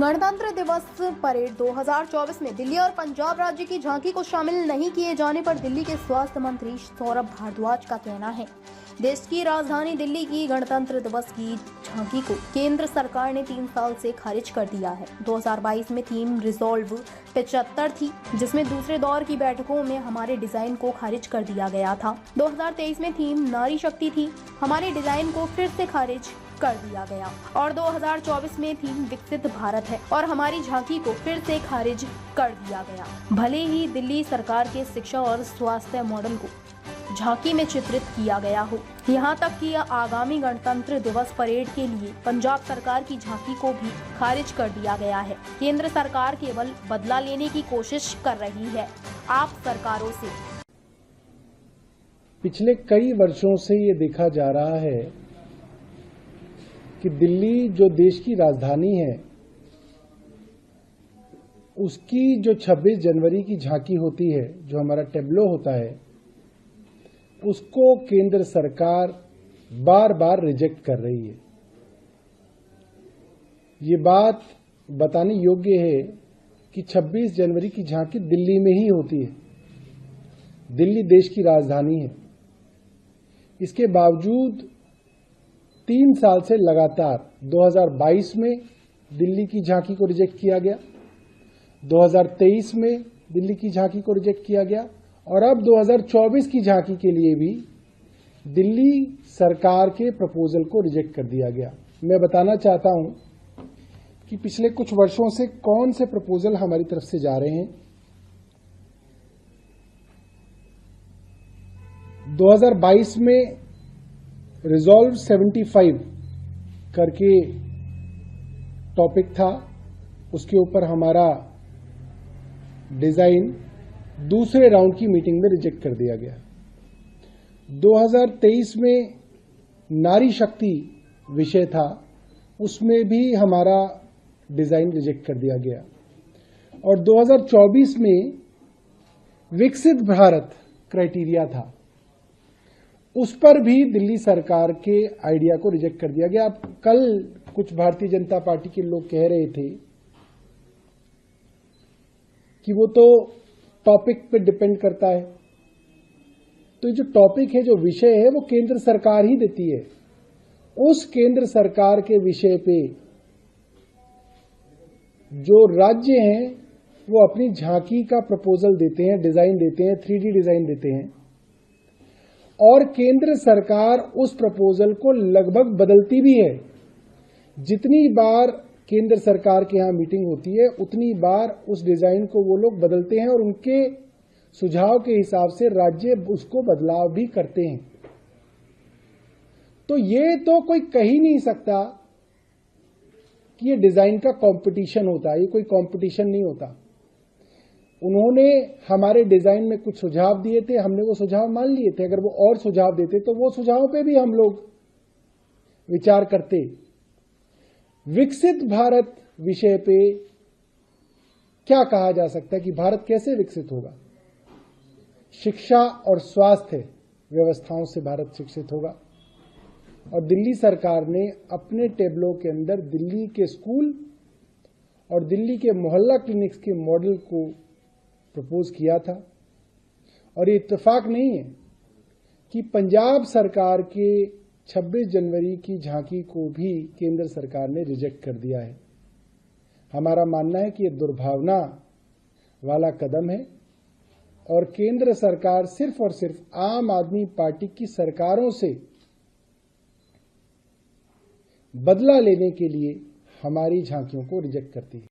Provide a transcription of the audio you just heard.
गणतंत्र दिवस परेड 2024 में दिल्ली और पंजाब राज्य की झांकी को शामिल नहीं किए जाने पर दिल्ली के स्वास्थ्य मंत्री सौरभ भारद्वाज का कहना है, देश की राजधानी दिल्ली की गणतंत्र दिवस की झांकी को केंद्र सरकार ने 3 साल से खारिज कर दिया है। 2022 में थीम रिजॉल्व 75 थी, जिसमें दूसरे दौर की बैठकों में हमारे डिजाइन को खारिज कर दिया गया था। 2023 में थीम नारी शक्ति थी, हमारे डिजाइन को फिर से खारिज कर दिया गया और 2024 में थीम विकसित भारत है और हमारी झांकी को फिर से खारिज कर दिया गया। भले ही दिल्ली सरकार के शिक्षा और स्वास्थ्य मॉडल को झांकी में चित्रित किया गया हो, यहाँ तक कि आगामी गणतंत्र दिवस परेड के लिए पंजाब सरकार की झांकी को भी खारिज कर दिया गया है। केंद्र सरकार केवल बदला लेने की कोशिश कर रही है आप सरकारों से। पिछले कई वर्षों से ये देखा जा रहा है कि दिल्ली जो देश की राजधानी है, उसकी जो 26 जनवरी की झांकी होती है, जो हमारा टेब्लो होता है, उसको केंद्र सरकार बार बार रिजेक्ट कर रही है। ये बात बताने योग्य है कि 26 जनवरी की झांकी दिल्ली में ही होती है। दिल्ली देश की राजधानी है। इसके बावजूद 3 साल से लगातार 2022 में दिल्ली की झांकी को रिजेक्ट किया गया, 2023 में दिल्ली की झांकी को रिजेक्ट किया गया और अब 2024 की झांकी के लिए भी दिल्ली सरकार के प्रपोजल को रिजेक्ट कर दिया गया। मैं बताना चाहता हूं कि पिछले कुछ वर्षों से कौन से प्रपोजल हमारी तरफ से जा रहे हैं। 2022 में रिजॉल्व 75 करके टॉपिक था, उसके ऊपर हमारा डिजाइन दूसरे राउंड की मीटिंग में रिजेक्ट कर दिया गया। 2023 में नारी शक्ति विषय था, उसमें भी हमारा डिजाइन रिजेक्ट कर दिया गया और 2024 में विकसित भारत क्राइटेरिया था, उस पर भी दिल्ली सरकार के आइडिया को रिजेक्ट कर दिया गया। अब कल कुछ भारतीय जनता पार्टी के लोग कह रहे थे कि वो तो टॉपिक पे डिपेंड करता है, तो ये जो टॉपिक है, जो विषय है, वो केंद्र सरकार ही देती है। उस केंद्र सरकार के विषय पे जो राज्य हैं वो अपनी झांकी का प्रपोजल देते हैं, डिजाइन देते हैं, 3D डिजाइन देते हैं और केंद्र सरकार उस प्रपोजल को लगभग बदलती भी है। जितनी बार केंद्र सरकार के यहां मीटिंग होती है, उतनी बार उस डिजाइन को वो लोग बदलते हैं और उनके सुझाव के हिसाब से राज्य उसको बदलाव भी करते हैं। तो ये तो कोई कह ही नहीं सकता कि ये डिजाइन का कंपटीशन होता है। ये कोई कंपटीशन नहीं होता। उन्होंने हमारे डिजाइन में कुछ सुझाव दिए थे, हमने वो सुझाव मान लिए थे। अगर वो और सुझाव देते तो वो सुझावों पे भी हम लोग विचार करते। विकसित भारत विषय पे क्या कहा जा सकता है कि भारत कैसे विकसित होगा? शिक्षा और स्वास्थ्य व्यवस्थाओं से भारत शिक्षित होगा और दिल्ली सरकार ने अपने टेबलों के अंदर दिल्ली के स्कूल और दिल्ली के मोहल्ला क्लिनिक्स के मॉडल को प्रपोज किया था। और ये इत्तेफाक नहीं है कि पंजाब सरकार के 26 जनवरी की झांकी को भी केंद्र सरकार ने रिजेक्ट कर दिया है। हमारा मानना है कि ये दुर्भावना वाला कदम है और केंद्र सरकार सिर्फ और सिर्फ आम आदमी पार्टी की सरकारों से बदला लेने के लिए हमारी झांकियों को रिजेक्ट करती है।